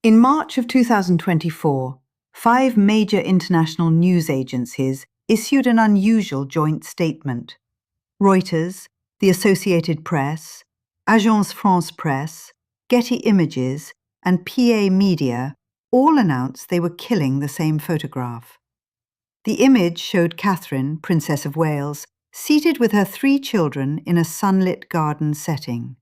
In March of 2024, 5 major international news agencies issued an unusual joint statement. Reuters, the Associated Press, Agence France Presse, Getty Images, and PA Media all announced they were killing the same photograph. The image showed Catherine, Princess of Wales, seated with her 3 children in a sunlit garden setting.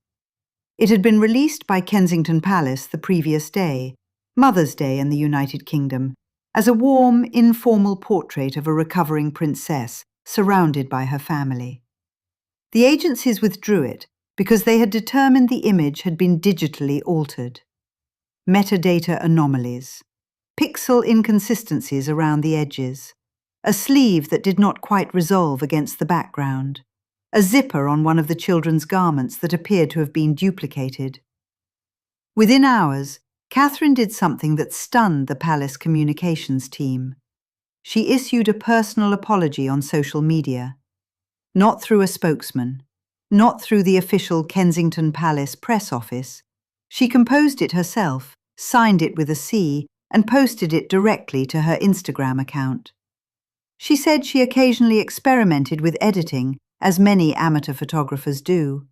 It had been released by Kensington Palace the previous day, Mother's Day in the United Kingdom, as a warm, informal portrait of a recovering princess surrounded by her family. The agencies withdrew it because they had determined the image had been digitally altered. Metadata anomalies, pixel inconsistencies around the edges, a sleeve that did not quite resolve against the background, a zipper on one of the children's garments that appeared to have been duplicated. Within hours, Catherine did something that stunned the palace communications team. She issued a personal apology on social media. Not through a spokesman, not through the official Kensington Palace press office. She composed it herself, signed it with a C, and posted it directly to her Instagram account. She said she occasionally experimented with editing, as many amateur photographers do.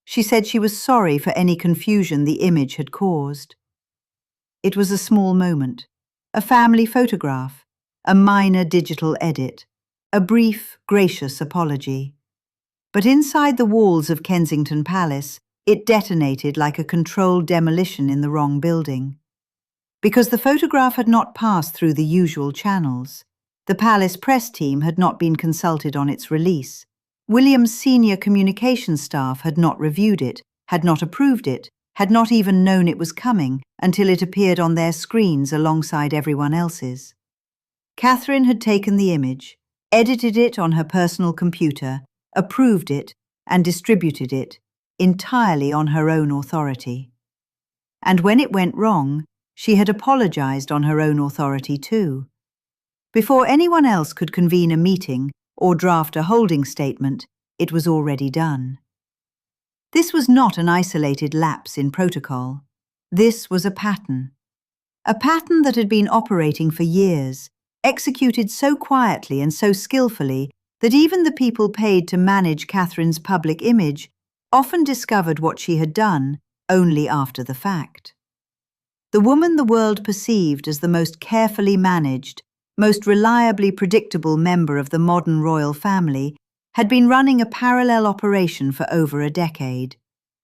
She said she was sorry for any confusion the image had caused. It was a small moment, a family photograph, a minor digital edit, a brief, gracious apology. But inside the walls of Kensington Palace, it detonated like a controlled demolition in the wrong building. Because the photograph had not passed through the usual channels, the palace press team had not been consulted on its release. William's senior communications staff had not reviewed it, had not approved it, had not even known it was coming until it appeared on their screens alongside everyone else's. Catherine had taken the image, edited it on her personal computer, approved it, and distributed it, entirely on her own authority. And when it went wrong, she had apologized on her own authority too. Before anyone else could convene a meeting or draft a holding statement, it was already done. This was not an isolated lapse in protocol. This was a pattern that had been operating for years, executed so quietly and so skillfully that even the people paid to manage Catherine's public image often discovered what she had done only after the fact. The woman the world perceived as the most carefully managed, most reliably predictable member of the modern royal family had been running a parallel operation for over a decade,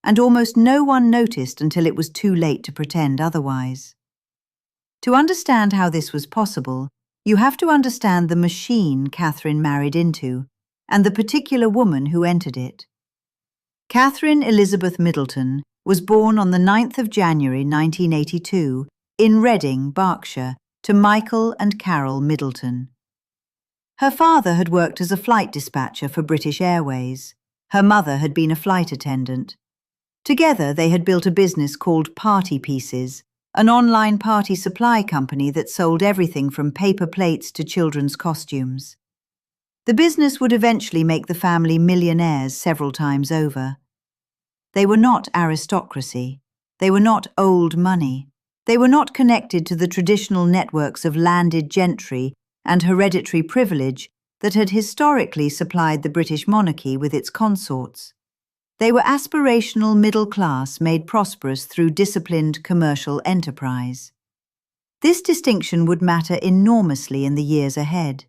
and almost no one noticed until it was too late to pretend otherwise. To understand how this was possible, you have to understand the machine Catherine married into, and the particular woman who entered it. Catherine Elizabeth Middleton was born on the 9th of January 1982 in Reading, Berkshire, to Michael and Carol Middleton. Her father had worked as a flight dispatcher for British Airways. Her mother had been a flight attendant. Together they had built a business called Party Pieces, an online party supply company that sold everything from paper plates to children's costumes. The business would eventually make the family millionaires several times over. They were not aristocracy. They were not old money. They were not connected to the traditional networks of landed gentry and hereditary privilege that had historically supplied the British monarchy with its consorts. They were aspirational middle class made prosperous through disciplined commercial enterprise. This distinction would matter enormously in the years ahead.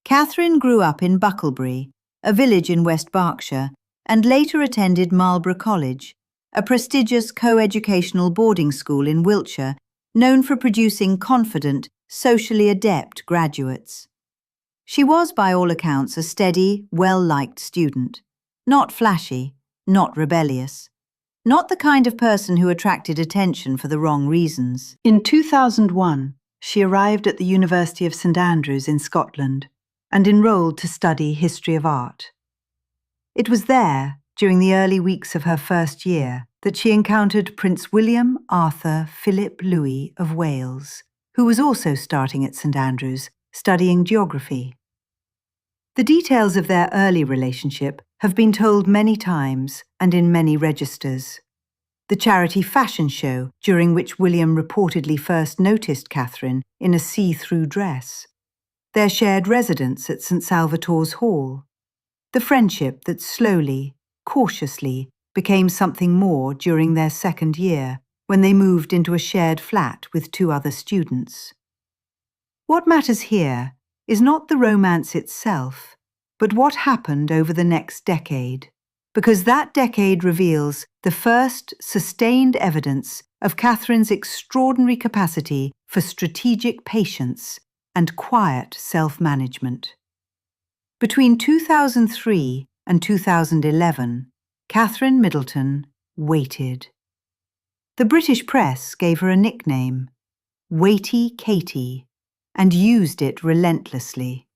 Catherine grew up in Bucklebury, a village in West Berkshire, and later attended Marlborough College, a prestigious co-educational boarding school in Wiltshire, known for producing confident, socially adept graduates. She was, by all accounts, a steady, well-liked student. Not flashy, not rebellious. Not the kind of person who attracted attention for the wrong reasons. In 2001, she arrived at the University of St Andrews in Scotland and enrolled to study history of art. It was there, during the early weeks of her first year, that she encountered Prince William Arthur Philip Louis of Wales, who was also starting at St Andrews, studying geography. The details of their early relationship have been told many times and in many registers. the charity fashion show during which William reportedly first noticed Catherine in a see-through dress, their shared residence at St. Salvator's Hall, the friendship that slowly, cautiously, became something more during their second year when they moved into a shared flat with 2 other students. What matters here is not the romance itself, but what happened over the next decade, because that decade reveals the first sustained evidence of Catherine's extraordinary capacity for strategic patience and quiet self-management. Between 2003 and 2011, Catherine Middleton waited. The British press gave her a nickname, Weighty Katie, and used it relentlessly.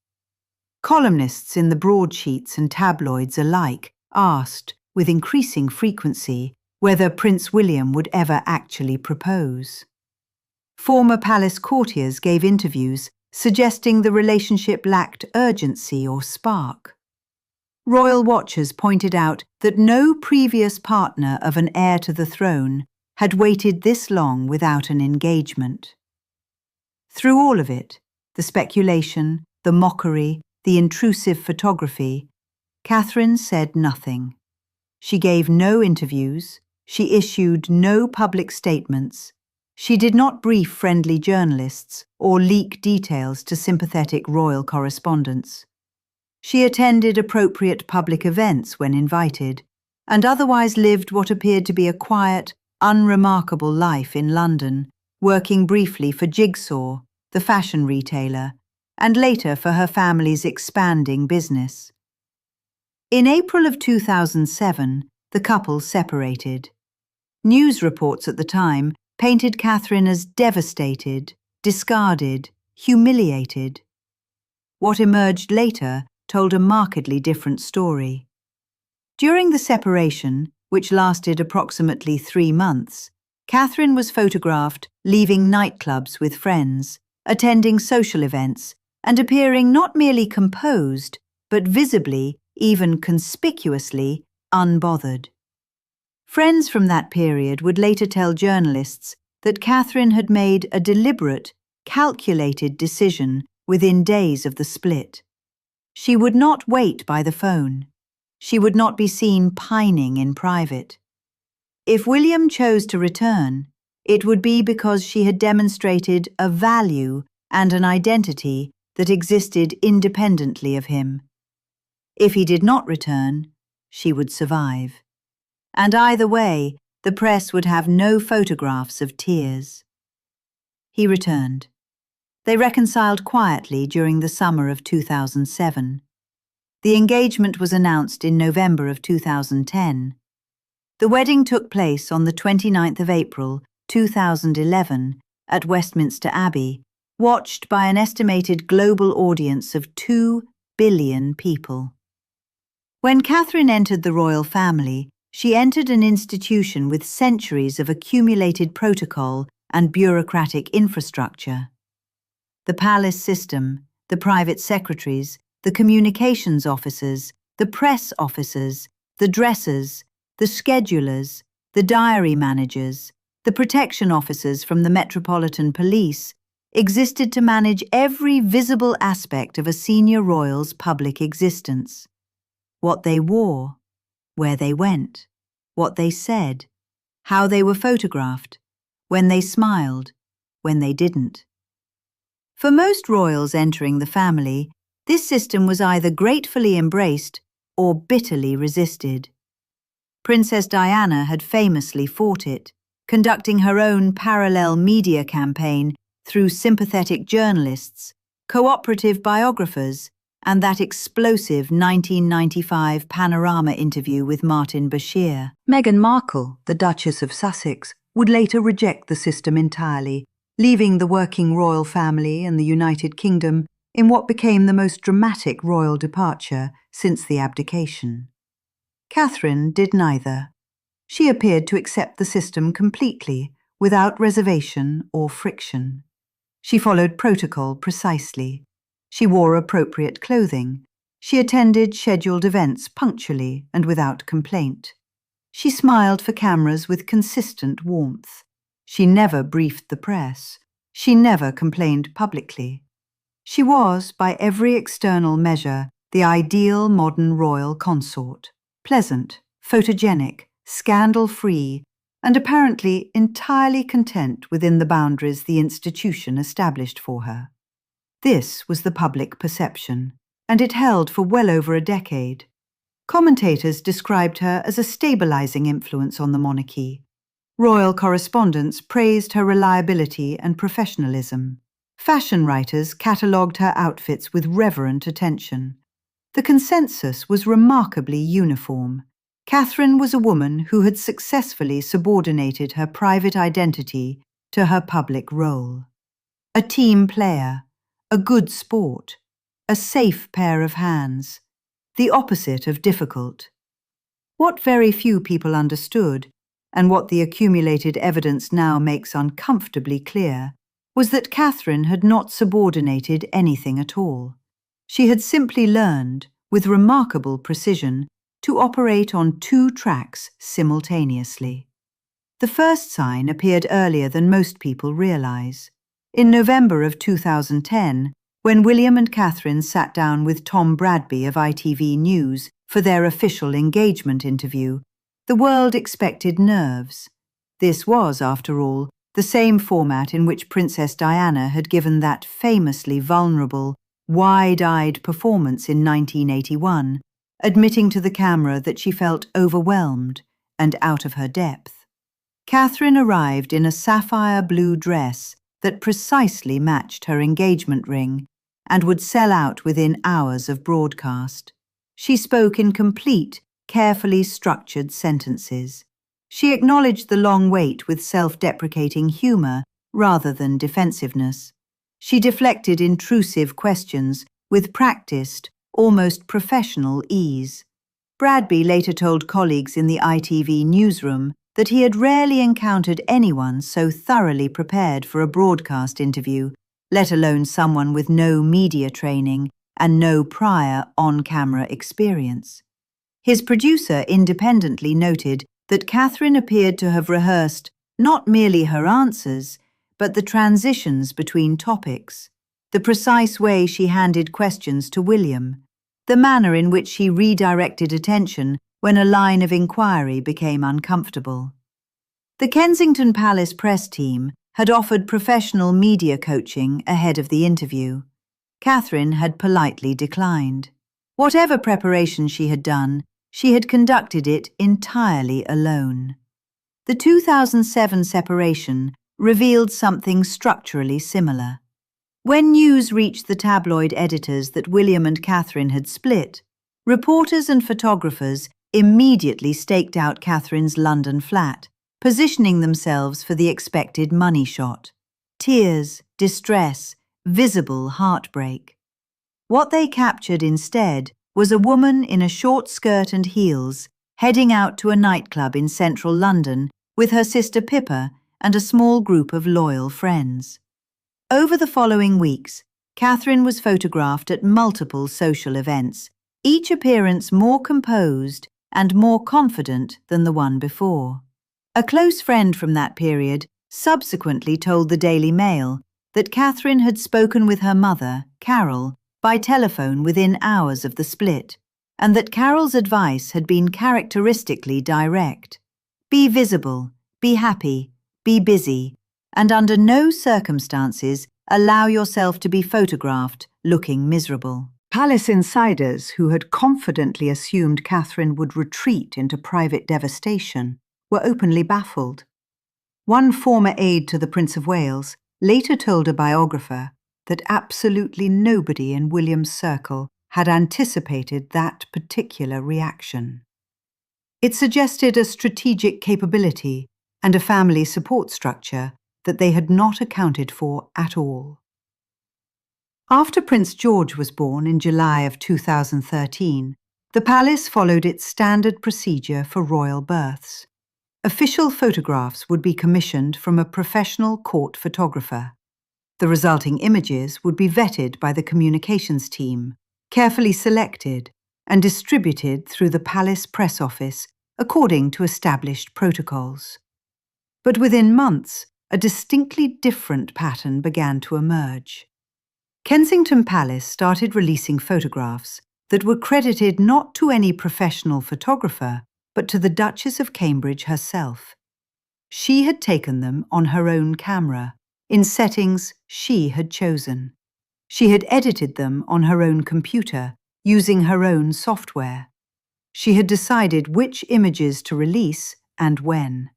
Columnists in the broadsheets and tabloids alike asked, with increasing frequency, whether Prince William would ever actually propose. Former palace courtiers gave interviews suggesting the relationship lacked urgency or spark. Royal watchers pointed out that no previous partner of an heir to the throne had waited this long without an engagement. Through all of it, the speculation, the mockery, the intrusive photography, Catherine said nothing. She gave no interviews, she issued no public statements, she did not brief friendly journalists or leak details to sympathetic royal correspondents. She attended appropriate public events when invited, and otherwise lived what appeared to be a quiet, unremarkable life in London, working briefly for Jigsaw, the fashion retailer, and later for her family's expanding business. In April of 2007, the couple separated. News reports at the time painted Catherine as devastated, discarded, humiliated. What emerged later told a markedly different story. During the separation, which lasted approximately 3 months, Catherine was photographed leaving nightclubs with friends, attending social events, and appearing not merely composed, but visibly, even conspicuously, unbothered. Friends from that period would later tell journalists that Catherine had made a deliberate, calculated decision within days of the split. She would not wait by the phone. She would not be seen pining in private. If William chose to return, it would be because she had demonstrated a value and an identity that existed independently of him. If he did not return, she would survive. And either way, the press would have no photographs of tears. He returned. They reconciled quietly during the summer of 2007. The engagement was announced in November of 2010. The wedding took place on the 29th of April, 2011, at Westminster Abbey, watched by an estimated global audience of 2 billion people. When Catherine entered the royal family, she entered an institution with centuries of accumulated protocol and bureaucratic infrastructure. The palace system, the private secretaries, the communications officers, the press officers, the dressers, the schedulers, the diary managers, the protection officers from the Metropolitan Police existed to manage every visible aspect of a senior royal's public existence. What they wore, where they went, what they said, how they were photographed, when they smiled, when they didn't. For most royals entering the family, this system was either gratefully embraced or bitterly resisted. Princess Diana had famously fought it, conducting her own parallel media campaign through sympathetic journalists, cooperative biographers, and that explosive 1995 Panorama interview with Martin Bashir. Meghan Markle, the Duchess of Sussex, would later reject the system entirely, leaving the working royal family and the United Kingdom in what became the most dramatic royal departure since the abdication. Catherine did neither. She appeared to accept the system completely, without reservation or friction. She followed protocol precisely. She wore appropriate clothing. She attended scheduled events punctually and without complaint. She smiled for cameras with consistent warmth. She never briefed the press. She never complained publicly. She was, by every external measure, the ideal modern royal consort. Pleasant, photogenic, scandal-free, and apparently entirely content within the boundaries the institution established for her. This was the public perception, and it held for well over a decade. Commentators described her as a stabilizing influence on the monarchy. Royal correspondents praised her reliability and professionalism. Fashion writers catalogued her outfits with reverent attention. The consensus was remarkably uniform. Catherine was a woman who had successfully subordinated her private identity to her public role. A team player, a good sport, a safe pair of hands, the opposite of difficult. What very few people understood, and what the accumulated evidence now makes uncomfortably clear, was that Catherine had not subordinated anything at all. She had simply learned, with remarkable precision, to operate on two tracks simultaneously. The first sign appeared earlier than most people realize. In November of 2010, when William and Catherine sat down with Tom Bradby of ITV News for their official engagement interview, the world expected nerves. This was, after all, the same format in which Princess Diana had given that famously vulnerable, wide-eyed performance in 1981, admitting to the camera that she felt overwhelmed and out of her depth. Catherine arrived in a sapphire blue dress that precisely matched her engagement ring and would sell out within hours of broadcast. She spoke in complete, carefully structured sentences. She acknowledged the long wait with self-deprecating humor rather than defensiveness. She deflected intrusive questions with practiced, almost professional ease. Bradby later told colleagues in the ITV newsroom that he had rarely encountered anyone so thoroughly prepared for a broadcast interview, let alone someone with no media training and no prior on-camera experience. His producer independently noted that Catherine appeared to have rehearsed not merely her answers, but the transitions between topics, the precise way she handed questions to William, the manner in which she redirected attention when a line of inquiry became uncomfortable. The Kensington Palace press team had offered professional media coaching ahead of the interview. Catherine had politely declined. Whatever preparation she had done, she had conducted it entirely alone. The 2007 separation revealed something structurally similar. When news reached the tabloid editors that William and Catherine had split, reporters and photographers immediately staked out Catherine's London flat, positioning themselves for the expected money shot. Tears, distress, visible heartbreak. What they captured instead was a woman in a short skirt and heels, heading out to a nightclub in central London with her sister Pippa and a small group of loyal friends. Over the following weeks, Catherine was photographed at multiple social events, each appearance more composed and more confident than the one before. A close friend from that period subsequently told the Daily Mail that Catherine had spoken with her mother, Carol, by telephone within hours of the split, and that Carol's advice had been characteristically direct. Be visible, be happy, be busy, and under no circumstances allow yourself to be photographed looking miserable. Palace insiders who had confidently assumed Catherine would retreat into private devastation were openly baffled. One former aide to the Prince of Wales later told a biographer that absolutely nobody in William's circle had anticipated that particular reaction. It suggested a strategic capability and a family support structure that they had not accounted for at all. After Prince George was born in July of 2013, the palace followed its standard procedure for royal births. Official photographs would be commissioned from a professional court photographer. The resulting images would be vetted by the communications team, carefully selected, and distributed through the palace press office according to established protocols. But within months, a distinctly different pattern began to emerge. Kensington Palace started releasing photographs that were credited not to any professional photographer, but to the Duchess of Cambridge herself. She had taken them on her own camera, in settings she had chosen. She had edited them on her own computer, using her own software. She had decided which images to release and when.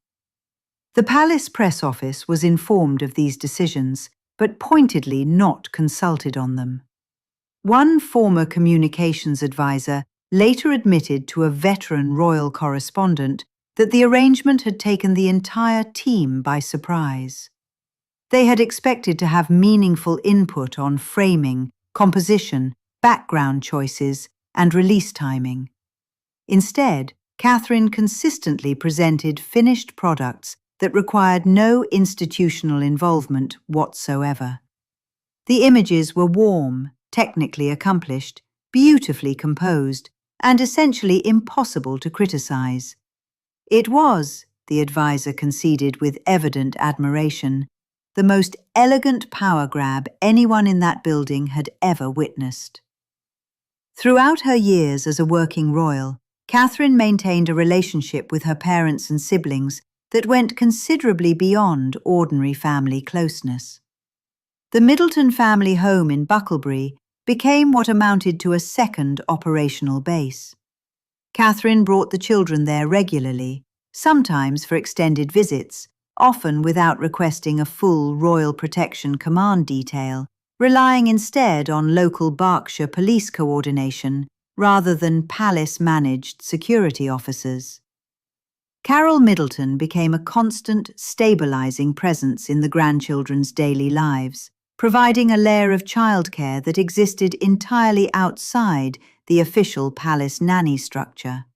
The Palace Press Office was informed of these decisions, but pointedly not consulted on them. One former communications advisor later admitted to a veteran royal correspondent that the arrangement had taken the entire team by surprise. They had expected to have meaningful input on framing, composition, background choices, and release timing. Instead, Catherine consistently presented finished products that required no institutional involvement whatsoever. The images were warm, technically accomplished, beautifully composed, and essentially impossible to criticize. It was, the advisor conceded with evident admiration, the most elegant power grab anyone in that building had ever witnessed. Throughout her years as a working royal, Catherine maintained a relationship with her parents and siblings that went considerably beyond ordinary family closeness. The Middleton family home in Bucklebury became what amounted to a second operational base. Catherine brought the children there regularly, sometimes for extended visits, often without requesting a full Royal Protection Command detail, relying instead on local Berkshire police coordination rather than palace-managed security officers. Carol Middleton became a constant, stabilizing presence in the grandchildren's daily lives, providing a layer of childcare that existed entirely outside the official palace nanny structure.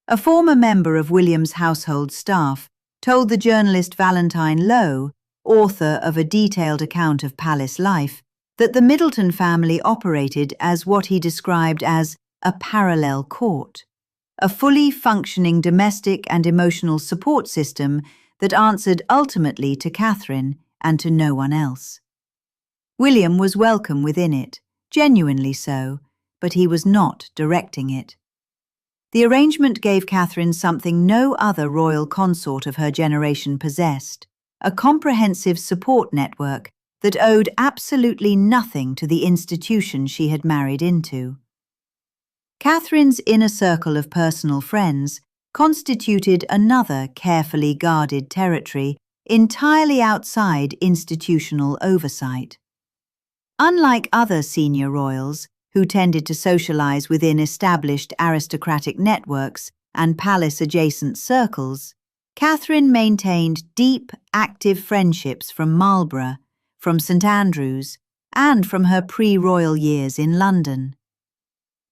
A former member of William's household staff told the journalist Valentine Lowe, author of a detailed account of palace life, that the Middleton family operated as what he described as a parallel court, a fully functioning domestic and emotional support system that answered ultimately to Catherine and to no one else. William was welcome within it, genuinely so, but he was not directing it. The arrangement gave Catherine something no other royal consort of her generation possessed, a comprehensive support network that owed absolutely nothing to the institution she had married into. Catherine's inner circle of personal friends constituted another carefully guarded territory entirely outside institutional oversight. Unlike other senior royals, who tended to socialize within established aristocratic networks and palace-adjacent circles, Catherine maintained deep, active friendships from Marlborough, from St Andrews, and from her pre-royal years in London.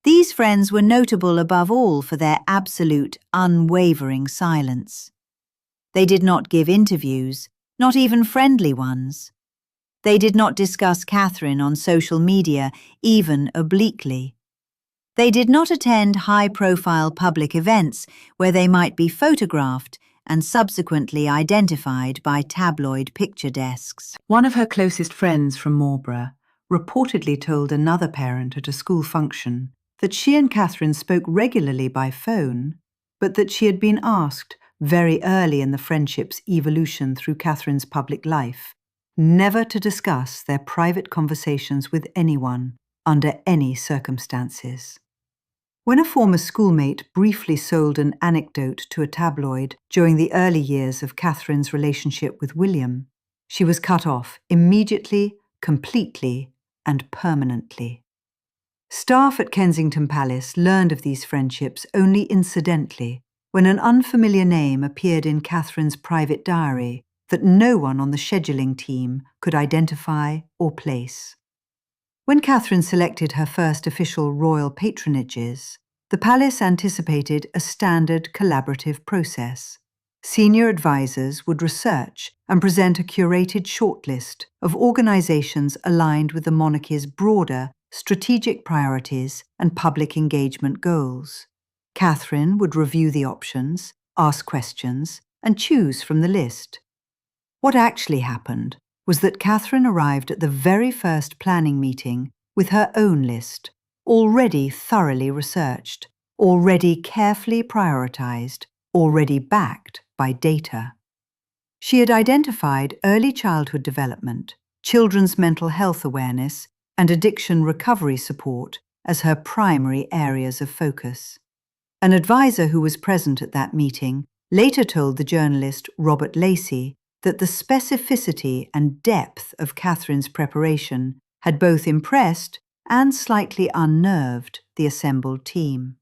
These friends were notable above all for their absolute, unwavering silence. They did not give interviews, not even friendly ones. They did not discuss Catherine on social media, even obliquely. They did not attend high-profile public events where they might be photographed and subsequently identified by tabloid picture desks. One of her closest friends from Marlborough reportedly told another parent at a school function that she and Catherine spoke regularly by phone, but that she had been asked, very early in the friendship's evolution through Catherine's public life, never to discuss their private conversations with anyone under any circumstances. When a former schoolmate briefly sold an anecdote to a tabloid during the early years of Catherine's relationship with William, she was cut off immediately, completely, and permanently. Staff at Kensington Palace learned of these friendships only incidentally when an unfamiliar name appeared in Catherine's private diary that no one on the scheduling team could identify or place. When Catherine selected her first official royal patronages, the palace anticipated a standard collaborative process. Senior advisors would research and present a curated shortlist of organizations aligned with the monarchy's broader strategic priorities and public engagement goals. Catherine would review the options, ask questions, and choose from the list. What actually happened was that Catherine arrived at the very first planning meeting with her own list, already thoroughly researched, already carefully prioritized, already backed by data. She had identified early childhood development, children's mental health awareness, and addiction recovery support as her primary areas of focus. An advisor who was present at that meeting later told the journalist Robert Lacey that the specificity and depth of Catherine's preparation had both impressed and slightly unnerved the assembled team.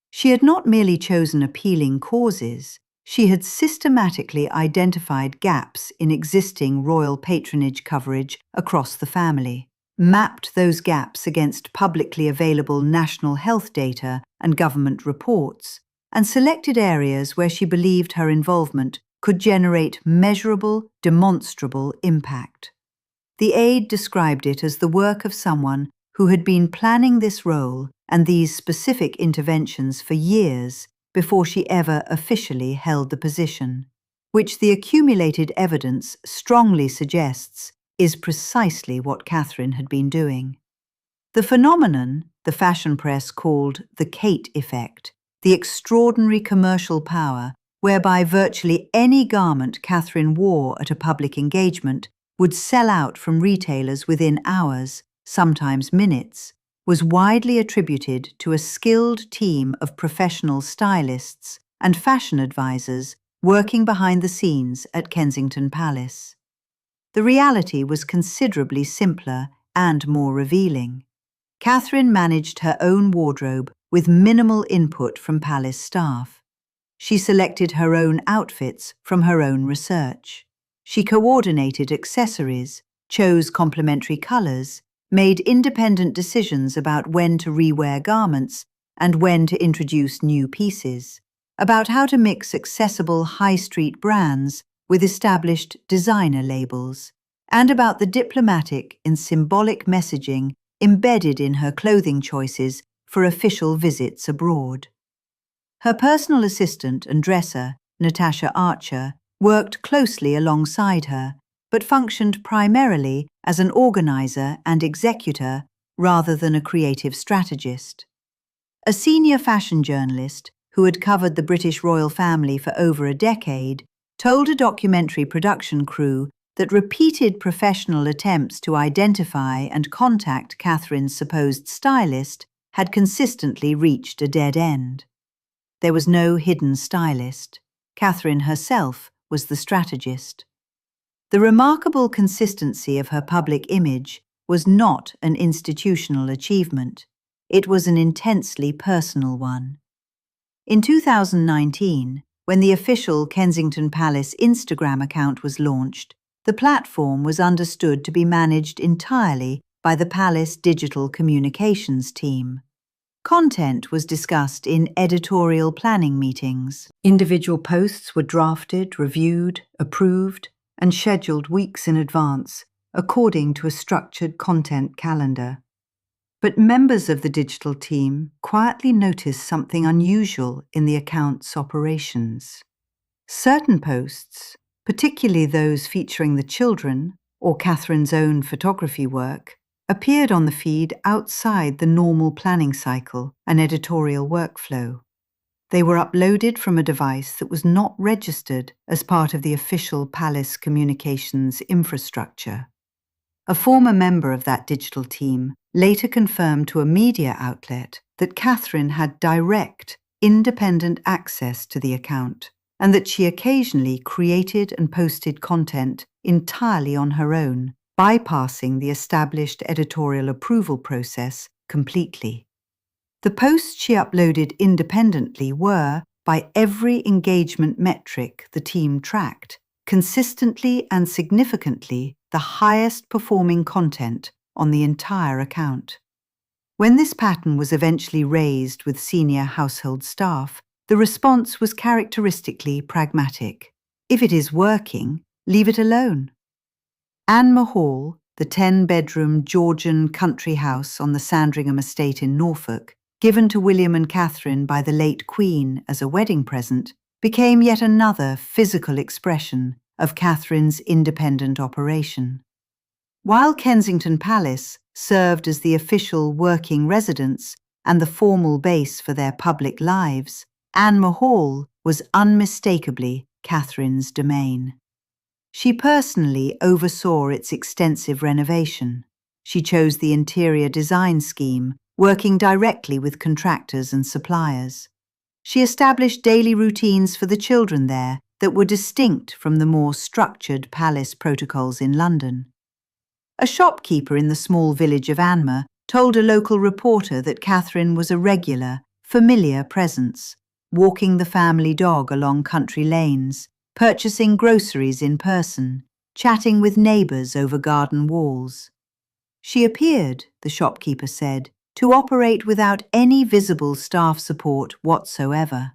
She had not merely chosen appealing causes, she had systematically identified gaps in existing royal patronage coverage across the family, mapped those gaps against publicly available national health data and government reports, and selected areas where she believed her involvement could generate measurable, demonstrable impact. The aide described it as the work of someone who had been planning this role and these specific interventions for years before she ever officially held the position, which the accumulated evidence strongly suggests is precisely what Catherine had been doing. The phenomenon the fashion press called the Kate effect, the extraordinary commercial power whereby virtually any garment Catherine wore at a public engagement would sell out from retailers within hours, sometimes minutes, was widely attributed to a skilled team of professional stylists and fashion advisors working behind the scenes at Kensington Palace. The reality was considerably simpler and more revealing. Catherine managed her own wardrobe with minimal input from palace staff. She selected her own outfits from her own research. She coordinated accessories, chose complementary colors, made independent decisions about when to rewear garments and when to introduce new pieces, about how to mix accessible high street brands with established designer labels, and about the diplomatic and symbolic messaging embedded in her clothing choices for official visits abroad. Her personal assistant and dresser, Natasha Archer, worked closely alongside her, but functioned primarily as an organizer and executor rather than a creative strategist. A senior fashion journalist who had covered the British royal family for over a decade told a documentary production crew that repeated professional attempts to identify and contact Catherine's supposed stylist had consistently reached a dead end. There was no hidden stylist. Catherine herself was the strategist. The remarkable consistency of her public image was not an institutional achievement. It was an intensely personal one. In 2019, when the official Kensington Palace Instagram account was launched, the platform was understood to be managed entirely by the Palace Digital Communications team. Content was discussed in editorial planning meetings. Individual posts were drafted, reviewed, approved, and scheduled weeks in advance, according to a structured content calendar. But members of the digital team quietly noticed something unusual in the account's operations. Certain posts, particularly those featuring the children or Catherine's own photography work, appeared on the feed outside the normal planning cycle and editorial workflow. They were uploaded from a device that was not registered as part of the official palace communications infrastructure. A former member of that digital team later confirmed to a media outlet that Catherine had direct, independent access to the account, and that she occasionally created and posted content entirely on her own, bypassing the established editorial approval process completely. The posts she uploaded independently were, by every engagement metric the team tracked, consistently and significantly the highest performing content on the entire account. When this pattern was eventually raised with senior household staff, the response was characteristically pragmatic. If it is working, leave it alone. Anne Mahal, the 10-bedroom Georgian country house on the Sandringham estate in Norfolk, given to William and Catherine by the late Queen as a wedding present, became yet another physical expression of Catherine's independent operation. While Kensington Palace served as the official working residence and the formal base for their public lives, Anmer Hall was unmistakably Catherine's domain. She personally oversaw its extensive renovation. She chose the interior design scheme, working directly with contractors and suppliers. She established daily routines for the children there that were distinct from the more structured palace protocols in London. A shopkeeper in the small village of Anmer told a local reporter that Catherine was a regular, familiar presence, walking the family dog along country lanes, purchasing groceries in person, chatting with neighbours over garden walls. She appeared, the shopkeeper said, to operate without any visible staff support whatsoever.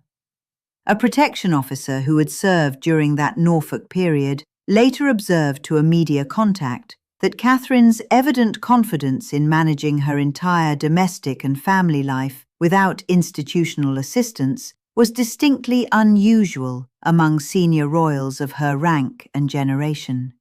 A protection officer who had served during that Norfolk period later observed to a media contact that Catherine's evident confidence in managing her entire domestic and family life without institutional assistance was distinctly unusual among senior royals of her rank and generation.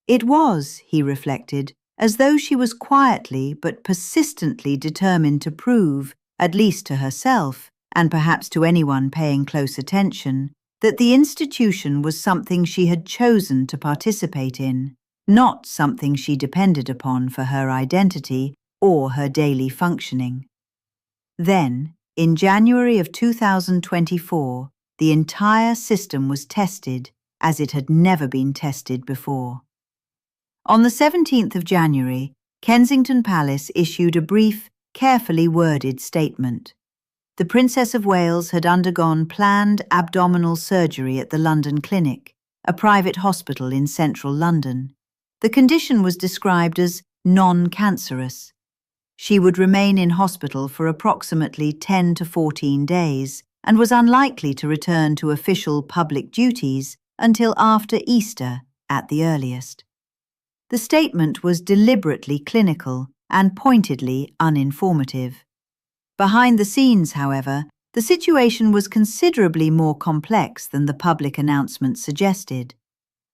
It was, he reflected, as though she was quietly but persistently determined to prove, at least to herself, and perhaps to anyone paying close attention, that the institution was something she had chosen to participate in, not something she depended upon for her identity or her daily functioning. Then, in January of 2024, the entire system was tested as it had never been tested before. On the 17th of January, Kensington Palace issued a brief, carefully worded statement. The Princess of Wales had undergone planned abdominal surgery at the London Clinic, a private hospital in central London. The condition was described as non-cancerous. She would remain in hospital for approximately 10 to 14 days and was unlikely to return to official public duties until after Easter at the earliest. The statement was deliberately clinical and pointedly uninformative. Behind the scenes, however, the situation was considerably more complex than the public announcement suggested.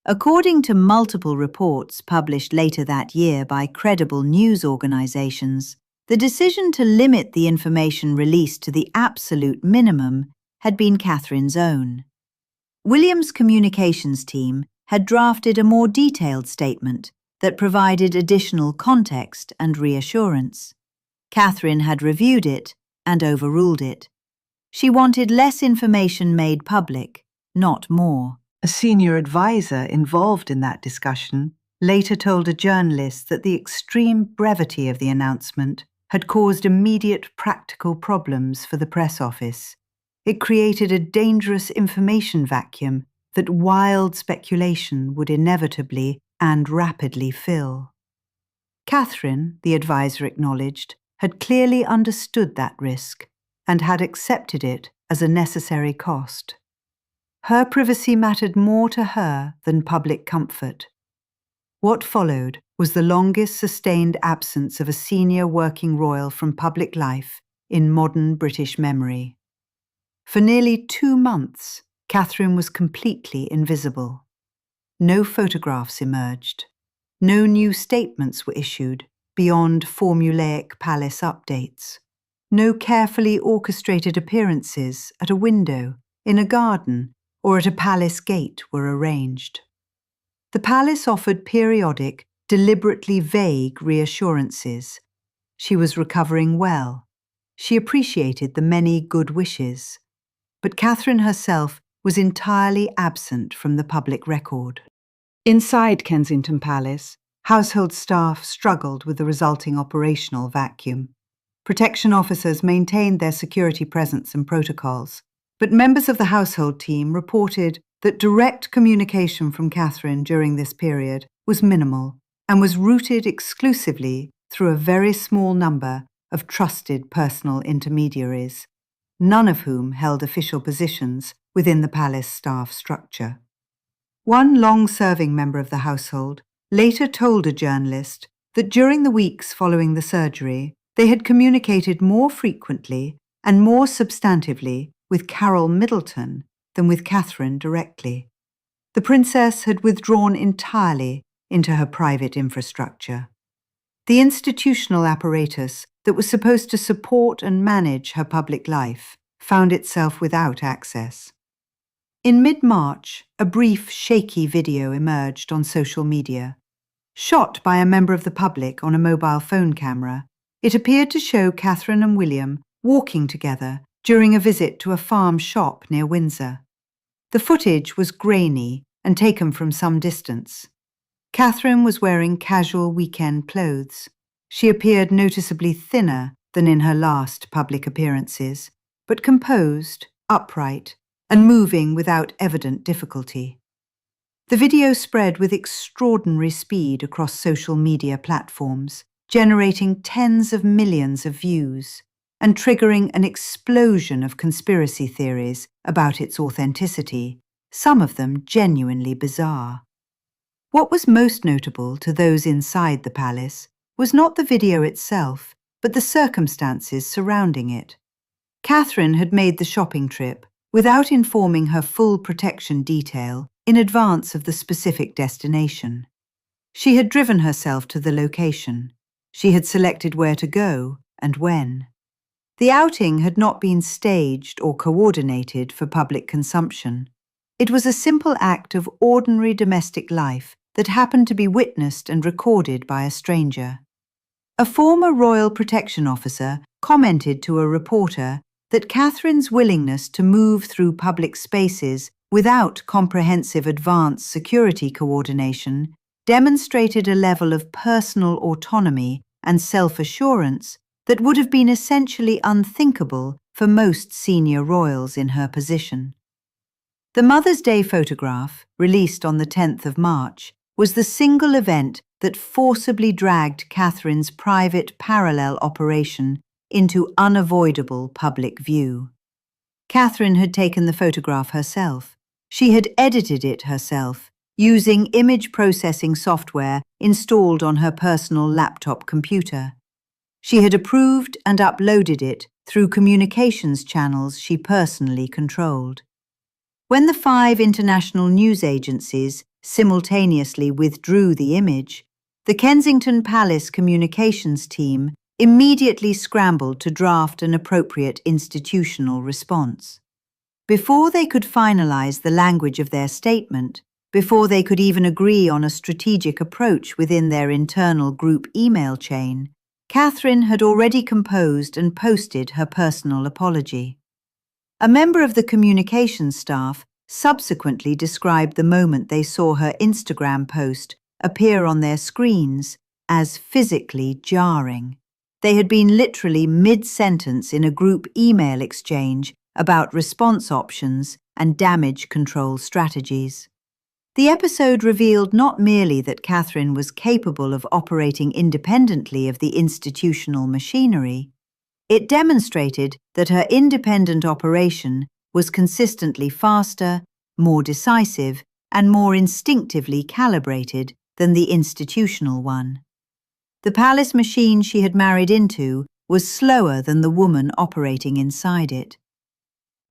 According to multiple reports published later that year by credible news organizations, the decision to limit the information released to the absolute minimum had been Catherine's own. William's communications team had drafted a more detailed statement that provided additional context and reassurance. Catherine had reviewed it and overruled it. She wanted less information made public, not more. A senior advisor involved in that discussion later told a journalist that the extreme brevity of the announcement had caused immediate practical problems for the press office. It created a dangerous information vacuum that wild speculation would inevitably and rapidly fill. Catherine, the advisor acknowledged, had clearly understood that risk and had accepted it as a necessary cost. Her privacy mattered more to her than public comfort. What followed was the longest sustained absence of a senior working royal from public life in modern British memory. For nearly 2 months, Catherine was completely invisible. No photographs emerged. No new statements were issued beyond formulaic palace updates. No carefully orchestrated appearances at a window, in a garden, or at a palace gate were arranged. The palace offered periodic, deliberately vague reassurances. She was recovering well. She appreciated the many good wishes. But Catherine herself was entirely absent from the public record. Inside Kensington Palace, household staff struggled with the resulting operational vacuum. Protection officers maintained their security presence and protocols, but members of the household team reported that direct communication from Catherine during this period was minimal and was routed exclusively through a very small number of trusted personal intermediaries, none of whom held official positions within the palace staff structure. One long-serving member of the household later told a journalist that during the weeks following the surgery, They had communicated more frequently and more substantively with Carol Middleton than with Catherine directly. The princess had withdrawn entirely into her private infrastructure. The institutional apparatus that was supposed to support and manage her public life found itself without access. In mid-March, a brief, shaky video emerged on social media. Shot by a member of the public on a mobile phone camera, it appeared to show Catherine and William walking together during a visit to a farm shop near Windsor. The footage was grainy and taken from some distance. Catherine was wearing casual weekend clothes. She appeared noticeably thinner than in her last public appearances, but composed, upright, and moving without evident difficulty. The video spread with extraordinary speed across social media platforms, generating tens of millions of views and triggering an explosion of conspiracy theories about its authenticity, some of them genuinely bizarre. What was most notable to those inside the palace was not the video itself, but the circumstances surrounding it. Catherine had made the shopping trip without informing her full protection detail in advance of the specific destination. She had driven herself to the location. She had selected where to go and when. The outing had not been staged or coordinated for public consumption. It was a simple act of ordinary domestic life that happened to be witnessed and recorded by a stranger. A former royal protection officer commented to a reporter that Catherine's willingness to move through public spaces without comprehensive advanced security coordination demonstrated a level of personal autonomy and self-assurance that would have been essentially unthinkable for most senior royals in her position. The Mother's Day photograph, released on the 10th of March, was the single event that forcibly dragged Catherine's private parallel operation into unavoidable public view. Catherine had taken the photograph herself. She had edited it herself, using image processing software installed on her personal laptop computer. She had approved and uploaded it through communications channels she personally controlled. When the 5 international news agencies simultaneously withdrew the image, the Kensington Palace communications team immediately scrambled to draft an appropriate institutional response. Before they could finalize the language of their statement, before they could even agree on a strategic approach within their internal group email chain, Catherine had already composed and posted her personal apology. A member of the communications staff subsequently described the moment they saw her Instagram post appear on their screens as physically jarring. They had been literally mid-sentence in a group email exchange about response options and damage control strategies. The episode revealed not merely that Catherine was capable of operating independently of the institutional machinery, it demonstrated that her independent operation was consistently faster, more decisive, and more instinctively calibrated than the institutional one. The palace machine she had married into was slower than the woman operating inside it.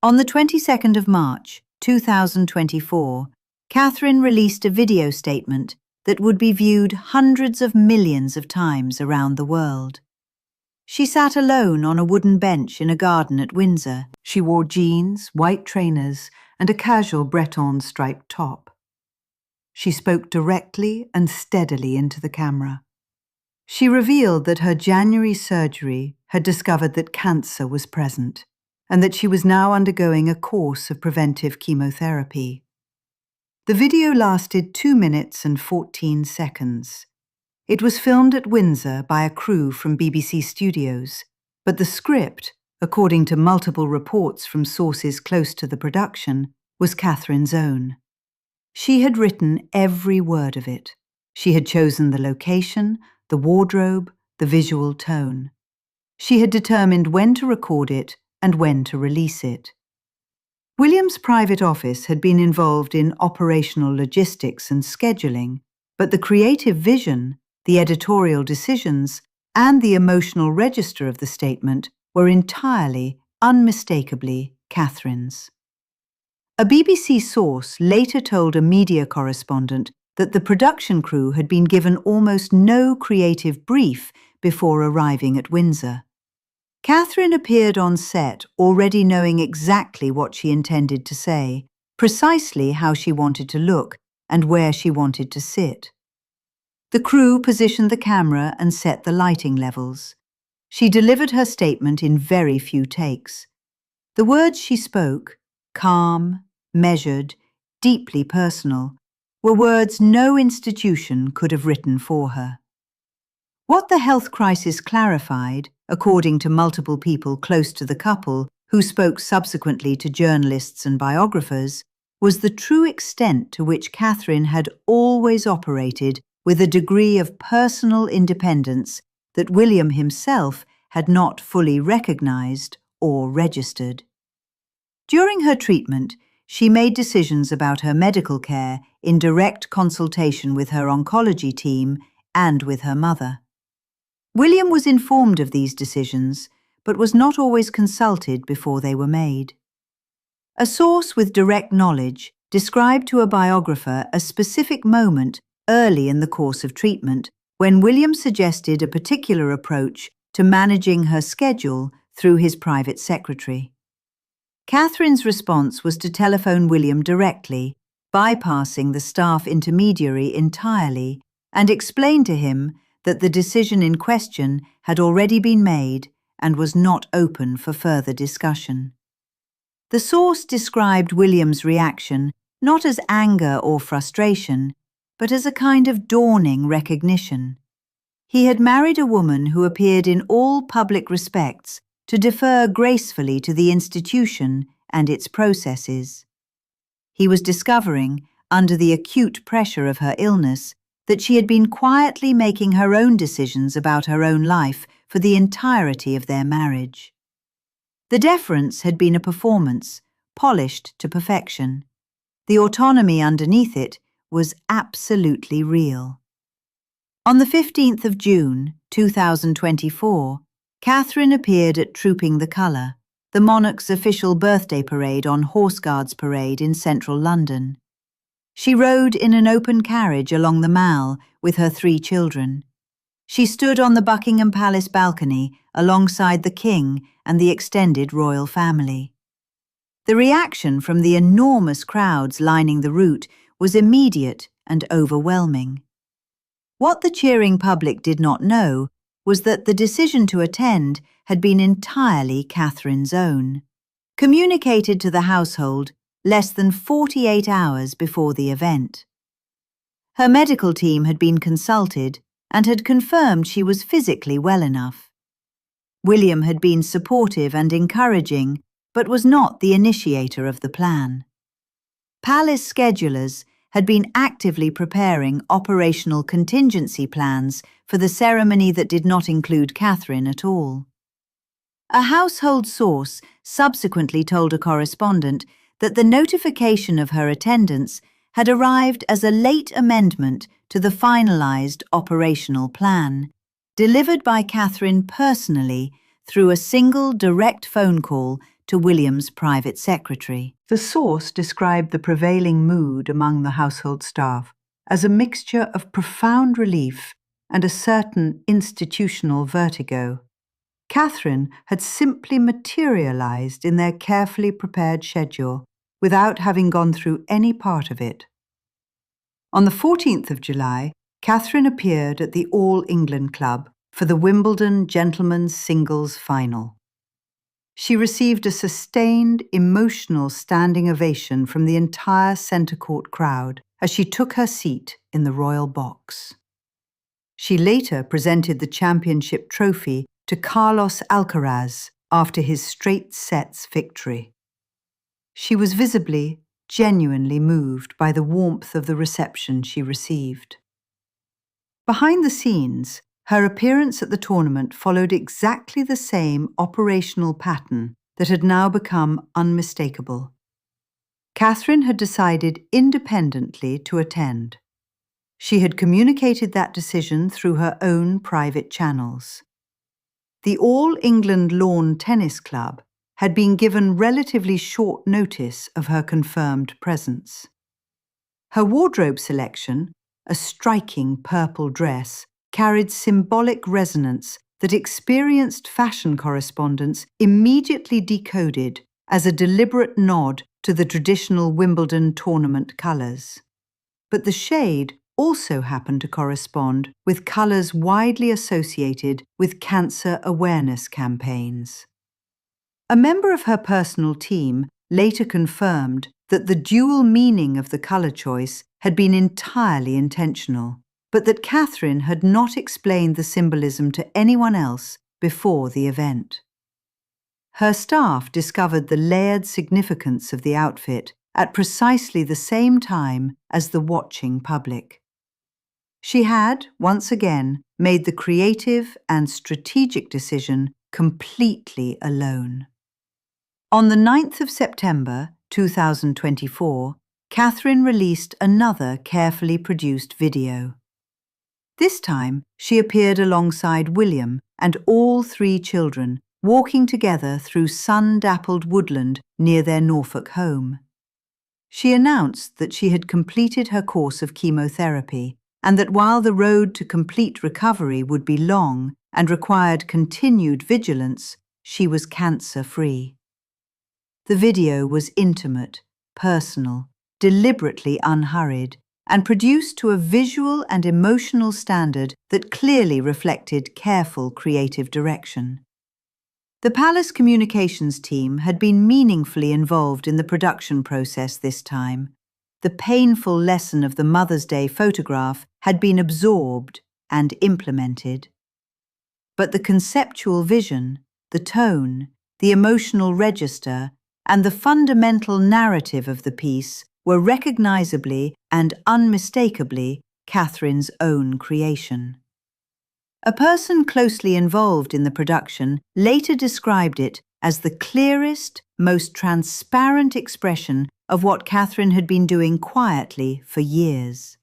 On the 22nd of March, 2024, Catherine released a video statement that would be viewed hundreds of millions of times around the world. She sat alone on a wooden bench in a garden at Windsor. She wore jeans, white trainers, and a casual Breton striped top. She spoke directly and steadily into the camera. She revealed that her January surgery had discovered that cancer was present, and that she was now undergoing a course of preventive chemotherapy. The video lasted 2 minutes and 14 seconds. It was filmed at Windsor by a crew from BBC Studios, but the script, according to multiple reports from sources close to the production, was Catherine's own. She had written every word of it. She had chosen the location, the wardrobe, the visual tone. She had determined when to record it and when to release it. William's private office had been involved in operational logistics and scheduling, but the creative vision, the editorial decisions, and the emotional register of the statement were entirely, unmistakably Catherine's. A BBC source later told a media correspondent that the production crew had been given almost no creative brief before arriving at Windsor. Catherine appeared on set already knowing exactly what she intended to say, precisely how she wanted to look, and where she wanted to sit. The crew positioned the camera and set the lighting levels. She delivered her statement in very few takes. The words she spoke, calm, measured, deeply personal, were words no institution could have written for her. What the health crisis clarified, according to multiple people close to the couple who spoke subsequently to journalists and biographers, was the true extent to which Catherine had always operated with a degree of personal independence that William himself had not fully recognized or registered. During her treatment, she made decisions about her medical care in direct consultation with her oncology team and with her mother. William was informed of these decisions, but was not always consulted before they were made. A source with direct knowledge described to a biographer a specific moment early in the course of treatment when William suggested a particular approach to managing her schedule through his private secretary. Catherine's response was to telephone William directly, bypassing the staff intermediary entirely, and explain to him that the decision in question had already been made and was not open for further discussion. The source described William's reaction not as anger or frustration, but as a kind of dawning recognition. He had married a woman who appeared in all public respects to defer gracefully to the institution and its processes. He was discovering, under the acute pressure of her illness, that she had been quietly making her own decisions about her own life for the entirety of their marriage. The deference had been a performance, polished to perfection. The autonomy underneath it was absolutely real. On the 15th of June, 2024, Catherine appeared at Trooping the Colour, the monarch's official birthday parade on Horse Guards Parade in central London. She rode in an open carriage along the Mall with her 3 children. She stood on the Buckingham Palace balcony alongside the King and the extended royal family. The reaction from the enormous crowds lining the route was immediate and overwhelming. What the cheering public did not know was that the decision to attend had been entirely Catherine's own, communicated to the household less than 48 hours before the event. Her medical team had been consulted and had confirmed she was physically well enough. William had been supportive and encouraging, but was not the initiator of the plan. Palace schedulers had been actively preparing operational contingency plans for the ceremony that did not include Catherine at all. A household source subsequently told a correspondent that the notification of her attendance had arrived as a late amendment to the finalised operational plan, delivered by Catherine personally through a single direct phone call to William's private secretary. The source described the prevailing mood among the household staff as a mixture of profound relief and a certain institutional vertigo. Catherine had simply materialised in their carefully prepared schedule without having gone through any part of it. On the 14th of July, Catherine appeared at the All England Club for the Wimbledon Gentlemen's Singles Final. She received a sustained, emotional standing ovation from the entire centre court crowd as she took her seat in the royal box. She later presented the championship trophy to Carlos Alcaraz after his straight sets victory. She was visibly, genuinely moved by the warmth of the reception she received. Behind the scenes, her appearance at the tournament followed exactly the same operational pattern that had now become unmistakable. Catherine had decided independently to attend. She had communicated that decision through her own private channels. the All England Lawn Tennis Club had been given relatively short notice of her confirmed presence. Her wardrobe selection, a striking purple dress, carried symbolic resonance that experienced fashion correspondents immediately decoded as a deliberate nod to the traditional Wimbledon tournament colours. But the shade also happened to correspond with colours widely associated with cancer awareness campaigns. A member of her personal team later confirmed that the dual meaning of the colour choice had been entirely intentional, but that Catherine had not explained the symbolism to anyone else before the event. Her staff discovered the layered significance of the outfit at precisely the same time as the watching public. She had, once again, made the creative and strategic decision completely alone. On the 9th of September 2024, Catherine released another carefully produced video. This time, she appeared alongside William and all 3 children, walking together through sun-dappled woodland near their Norfolk home. She announced that she had completed her course of chemotherapy and that while the road to complete recovery would be long and required continued vigilance, she was cancer-free. The video was intimate, personal, deliberately unhurried, and produced to a visual and emotional standard that clearly reflected careful creative direction. The Palace Communications team had been meaningfully involved in the production process this time. The painful lesson of the Mother's Day photograph had been absorbed and implemented. But the conceptual vision, the tone, the emotional register, and the fundamental narrative of the piece were recognizably and unmistakably Catherine's own creation. A person closely involved in the production later described it as the clearest, most transparent expression of what Catherine had been doing quietly for years.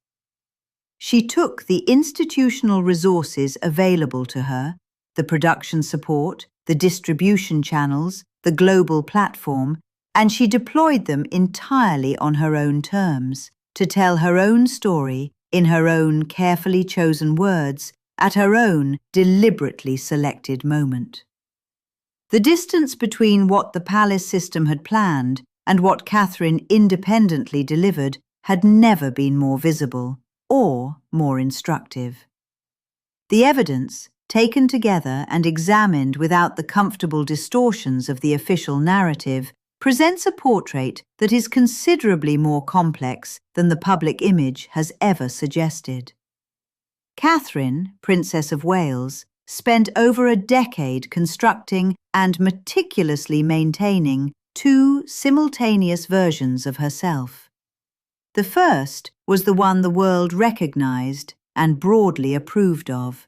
She took the institutional resources available to her, the production support, the distribution channels, the global platform, and she deployed them entirely on her own terms, to tell her own story in her own carefully chosen words at her own deliberately selected moment. The distance between what the Palace system had planned and what Catherine independently delivered had never been more visible or more instructive. The evidence, taken together and examined without the comfortable distortions of the official narrative, presents a portrait that is considerably more complex than the public image has ever suggested. Catherine, Princess of Wales, spent over a decade constructing and meticulously maintaining 2 simultaneous versions of herself. The first was the one the world recognized and broadly approved of,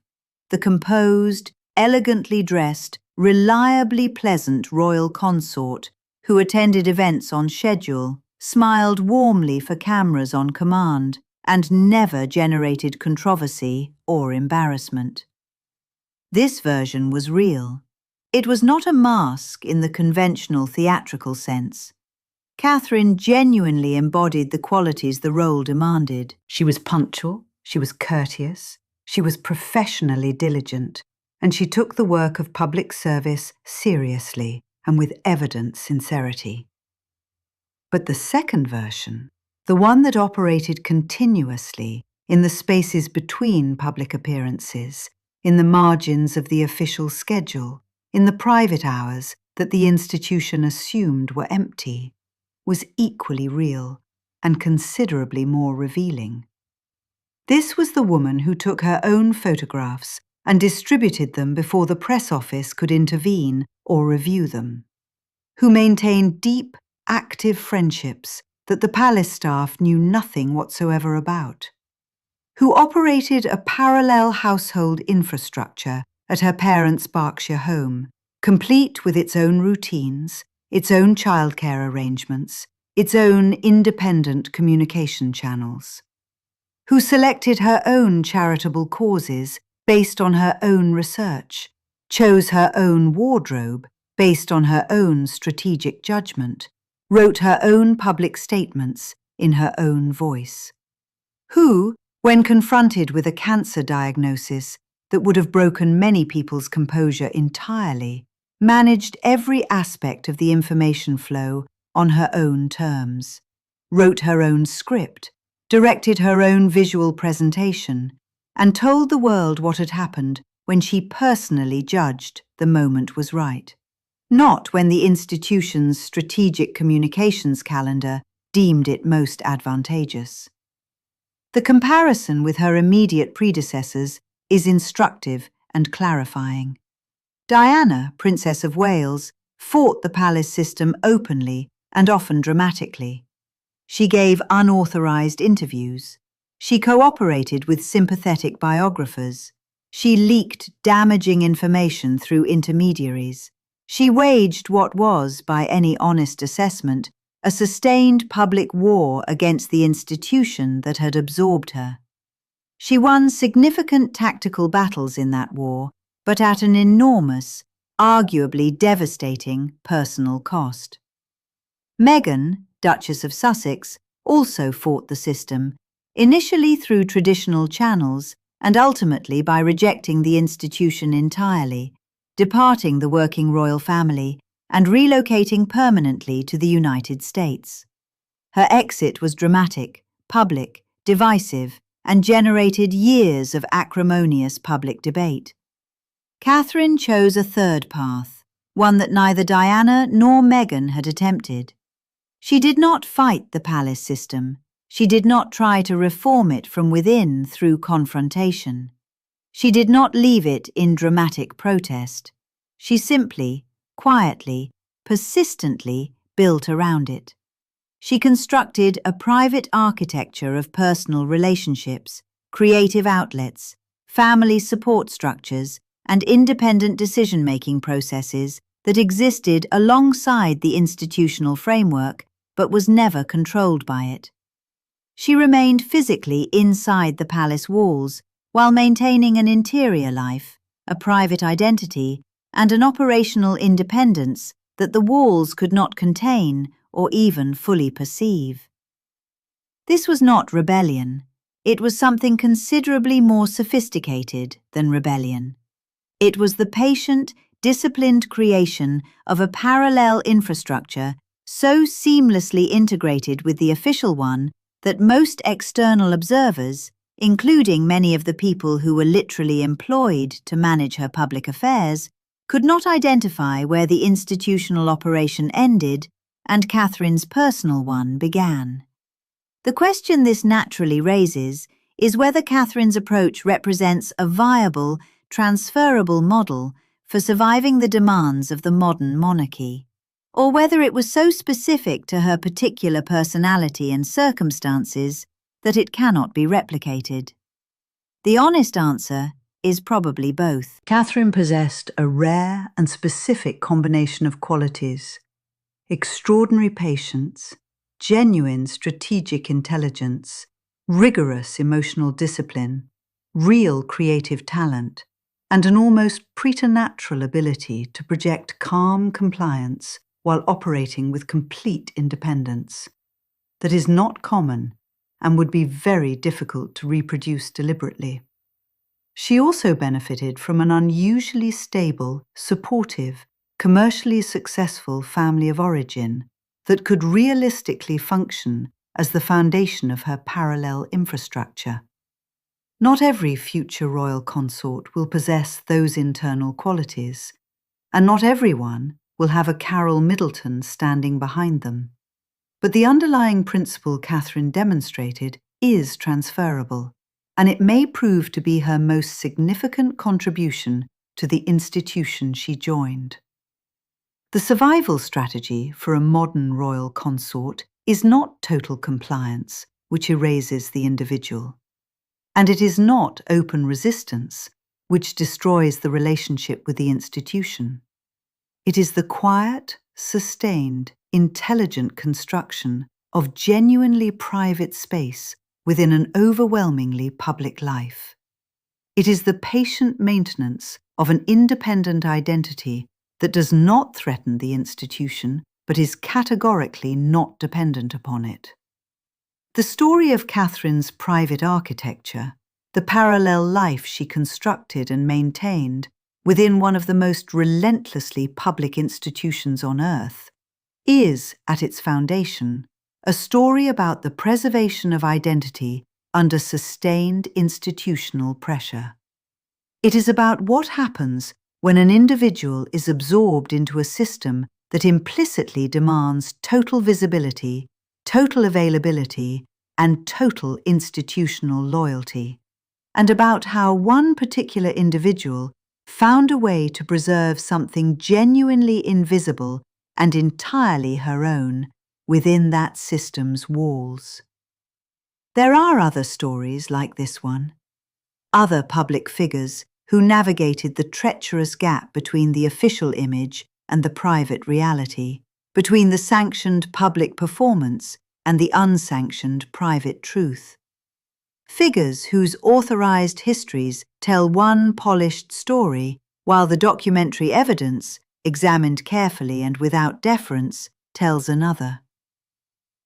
the composed, elegantly dressed, reliably pleasant royal consort who attended events on schedule, smiled warmly for cameras on command, and never generated controversy or embarrassment. This version was real. It was not a mask in the conventional theatrical sense. Catherine genuinely embodied the qualities the role demanded. She was punctual, she was courteous, she was professionally diligent, and she took the work of public service seriously and with evident sincerity. But the second version, the one that operated continuously in the spaces between public appearances, in the margins of the official schedule, in the private hours that the institution assumed were empty, was equally real and considerably more revealing. This was the woman who took her own photographs and distributed them before the press office could intervene or review them, who maintained deep, active friendships that the palace staff knew nothing whatsoever about, who operated a parallel household infrastructure at her parents' Berkshire home, complete with its own routines, its own childcare arrangements, its own independent communication channels, who selected her own charitable causes based on her own research, chose her own wardrobe based on her own strategic judgment, wrote her own public statements in her own voice. Who, when confronted with a cancer diagnosis that would have broken many people's composure entirely, managed every aspect of the information flow on her own terms, wrote her own script, directed her own visual presentation, and told the world what had happened when she personally judged the moment was right, not when the institution's strategic communications calendar deemed it most advantageous. The comparison with her immediate predecessors is instructive and clarifying. Diana, Princess of Wales, fought the palace system openly and often dramatically. She gave unauthorized interviews. She cooperated with sympathetic biographers. She leaked damaging information through intermediaries. She waged what was, by any honest assessment, a sustained public war against the institution that had absorbed her. She won significant tactical battles in that war, but at an enormous, arguably devastating personal cost. Meghan, Duchess of Sussex, also fought the system, initially through traditional channels and ultimately by rejecting the institution entirely, departing the working royal family and relocating permanently to the United States. Her exit was dramatic, public, divisive, and generated years of acrimonious public debate. Catherine chose a third path, one that neither Diana nor Meghan had attempted. She did not fight the palace system. She did not try to reform it from within through confrontation. She did not leave it in dramatic protest. She simply, quietly, persistently built around it. She constructed a private architecture of personal relationships, creative outlets, family support structures, and independent decision-making processes that existed alongside the institutional framework but was never controlled by it. She remained physically inside the palace walls while maintaining an interior life, a private identity, and an operational independence that the walls could not contain or even fully perceive. This was not rebellion. It was something considerably more sophisticated than rebellion. It was the patient, disciplined creation of a parallel infrastructure so seamlessly integrated with the official one that most external observers, including many of the people who were literally employed to manage her public affairs, could not identify where the institutional operation ended and Catherine's personal one began. The question this naturally raises is whether Catherine's approach represents a viable, transferable model for surviving the demands of the modern monarchy, or whether it was so specific to her particular personality and circumstances that it cannot be replicated. The honest answer is probably both. Catherine possessed a rare and specific combination of qualities: extraordinary patience, genuine strategic intelligence, rigorous emotional discipline, real creative talent, and an almost preternatural ability to project calm compliance while operating with complete independence. That is not common and would be very difficult to reproduce deliberately. She also benefited from an unusually stable, supportive, commercially successful family of origin that could realistically function as the foundation of her parallel infrastructure. Not every future royal consort will possess those internal qualities, and not everyone will have a Carol Middleton standing behind them. But the underlying principle Catherine demonstrated is transferable, and it may prove to be her most significant contribution to the institution she joined. The survival strategy for a modern royal consort is not total compliance, which erases the individual. And it is not open resistance, which destroys the relationship with the institution. It is the quiet, sustained, intelligent construction of genuinely private space within an overwhelmingly public life. It is the patient maintenance of an independent identity that does not threaten the institution but is categorically not dependent upon it. The story of Catherine's private architecture, the parallel life she constructed and maintained within one of the most relentlessly public institutions on earth, is, at its foundation, a story about the preservation of identity under sustained institutional pressure. It is about what happens when an individual is absorbed into a system that implicitly demands total visibility, total availability, and total institutional loyalty, and about how one particular individual found a way to preserve something genuinely invisible and entirely her own within that system's walls. There are other stories like this one, other public figures who navigated the treacherous gap between the official image and the private reality, between the sanctioned public performance and the unsanctioned private truth. Figures whose authorized histories tell one polished story, while the documentary evidence, examined carefully and without deference, tells another.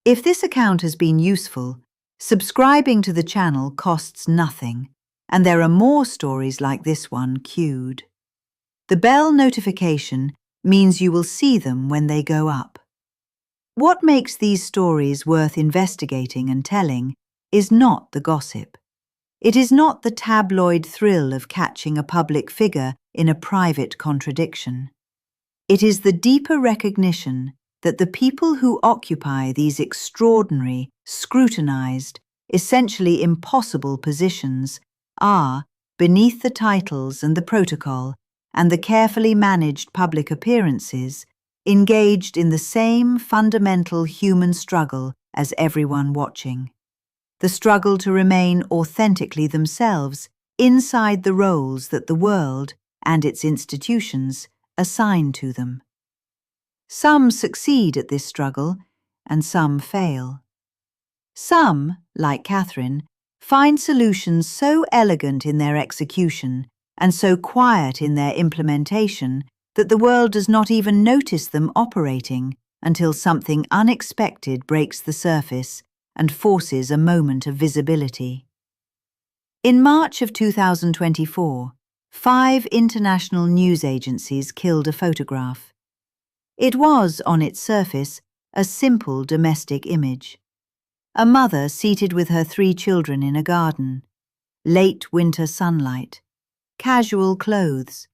If this account has been useful, subscribing to the channel costs nothing, and there are more stories like this one queued. The bell notification means you will see them when they go up. What makes these stories worth investigating and telling is not the gossip. It is not the tabloid thrill of catching a public figure in a private contradiction. It is the deeper recognition that the people who occupy these extraordinary, scrutinized, essentially impossible positions are, beneath the titles and the protocol and the carefully managed public appearances, engaged in the same fundamental human struggle as everyone watching. The struggle to remain authentically themselves inside the roles that the world and its institutions assign to them. Some succeed at this struggle, and some fail. Some, like Catherine, find solutions so elegant in their execution and so quiet in their implementation that the world does not even notice them operating until something unexpected breaks the surface and forces a moment of visibility. In March of 2024, 5 international news agencies killed a photograph. It was, on its surface, a simple domestic image. A mother seated with her 3 children in a garden, late winter sunlight, casual clothes,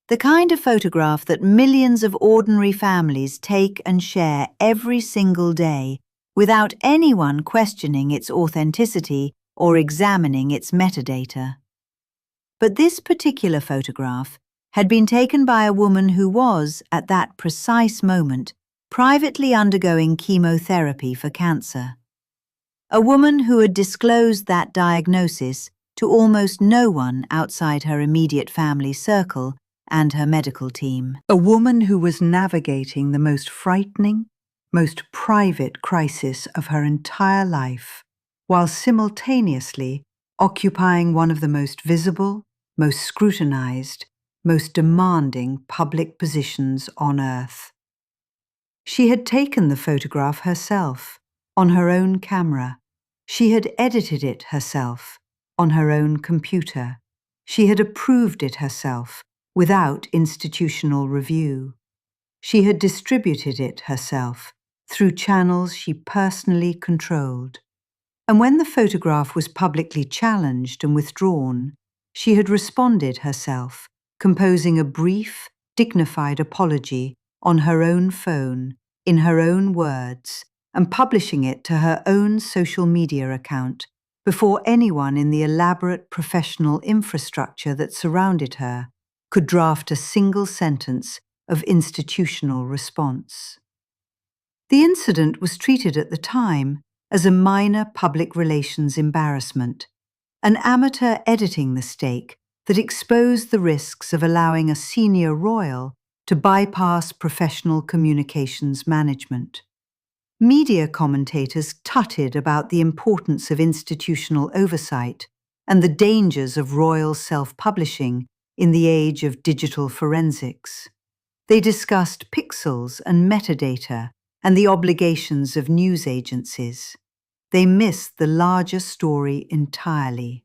the kind of photograph that millions of ordinary families take and share every single day without anyone questioning its authenticity or examining its metadata. But this particular photograph had been taken by a woman who was, at that precise moment, privately undergoing chemotherapy for cancer. A woman who had disclosed that diagnosis to almost no one outside her immediate family circle and her medical team. A woman who was navigating the most frightening, most private crisis of her entire life, while simultaneously occupying one of the most visible, most scrutinized, most demanding public positions on earth. She had taken the photograph herself, on her own camera. She had edited it herself, on her own computer. She had approved it herself, without institutional review. She had distributed it herself, through channels she personally controlled. And when the photograph was publicly challenged and withdrawn, she had responded herself, composing a brief, dignified apology on her own phone, in her own words, and publishing it to her own social media account before anyone in the elaborate professional infrastructure that surrounded her could draft a single sentence of institutional response. The incident was treated at the time as a minor public relations embarrassment, an amateur editing mistake that exposed the risks of allowing a senior royal to bypass professional communications management. Media commentators tutted about the importance of institutional oversight and the dangers of royal self-publishing in the age of digital forensics. They discussed pixels and metadata and the obligations of news agencies. They missed the larger story entirely.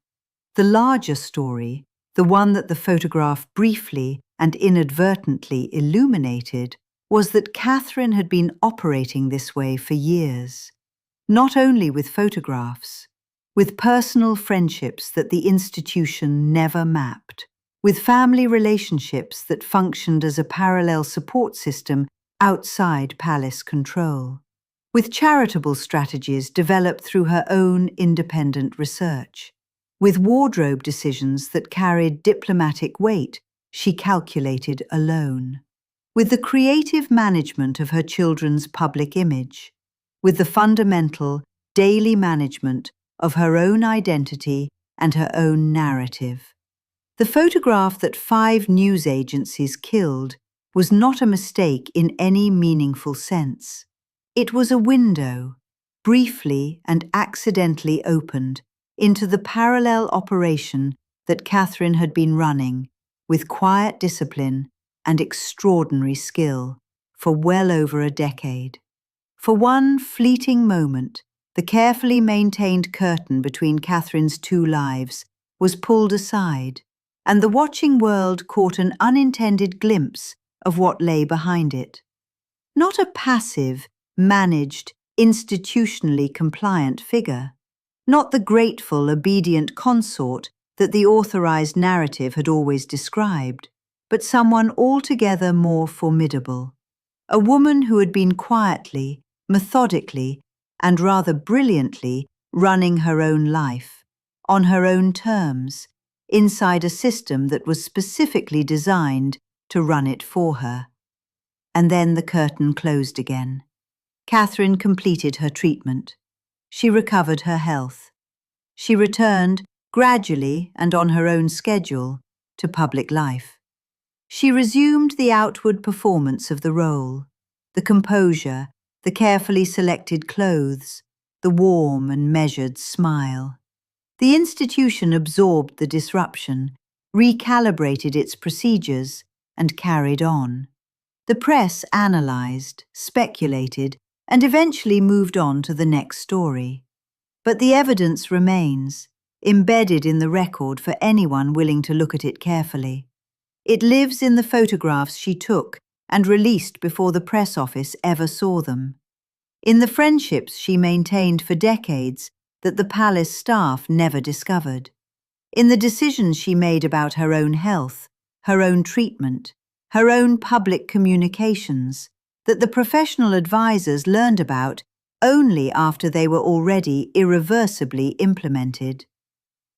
The larger story, the one that the photograph briefly and inadvertently illuminated, was that Catherine had been operating this way for years, not only with photographs, with personal friendships that the institution never mapped, with family relationships that functioned as a parallel support system outside palace control, with charitable strategies developed through her own independent research, with wardrobe decisions that carried diplomatic weight she calculated alone, with the creative management of her children's public image, with the fundamental, daily management of her own identity and her own narrative. The photograph that 5 news agencies killed was not a mistake in any meaningful sense. It was a window, briefly and accidentally opened, into the parallel operation that Catherine had been running, with quiet discipline and extraordinary skill, for well over a decade. For one fleeting moment, the carefully maintained curtain between Catherine's 2 lives was pulled aside, and the watching world caught an unintended glimpse of what lay behind it. Not a passive, managed, institutionally compliant figure, not the grateful, obedient consort that the authorized narrative had always described, but someone altogether more formidable. A woman who had been quietly, methodically, and rather brilliantly running her own life, on her own terms, inside a system that was specifically designed to run it for her. And then the curtain closed again. Catherine completed her treatment. She recovered her health. She returned, gradually and on her own schedule, to public life. She resumed the outward performance of the role, the composure, the carefully selected clothes, the warm and measured smile. The institution absorbed the disruption, recalibrated its procedures, and carried on. The press analyzed, speculated, and eventually moved on to the next story. But the evidence remains, embedded in the record for anyone willing to look at it carefully. It lives in the photographs she took and released before the press office ever saw them, in the friendships she maintained for decades that the palace staff never discovered, in the decisions she made about her own health, her own treatment, her own public communications, that the professional advisors learned about only after they were already irreversibly implemented.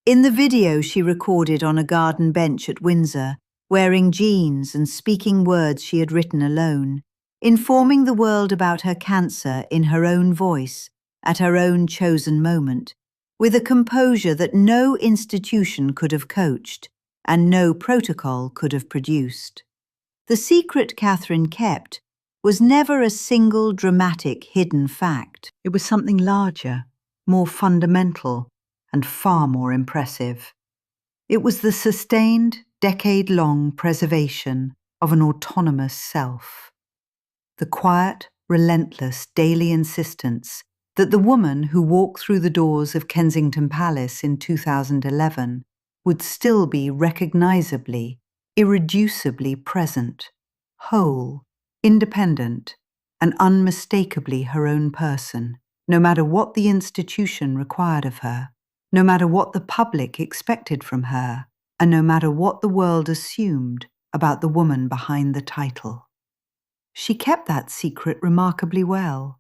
In the video she recorded on a garden bench at Windsor, wearing jeans and speaking words she had written alone, informing the world about her cancer in her own voice, at her own chosen moment, with a composure that no institution could have coached and no protocol could have produced. The secret Catherine kept was never a single dramatic hidden fact. It was something larger, more fundamental, and far more impressive. It was the sustained, decade-long preservation of an autonomous self. The quiet, relentless daily insistence that the woman who walked through the doors of Kensington Palace in 2011 would still be recognizably, irreducibly present, whole, independent, and unmistakably her own person, no matter what the institution required of her, no matter what the public expected from her, and no matter what the world assumed about the woman behind the title. She kept that secret remarkably well.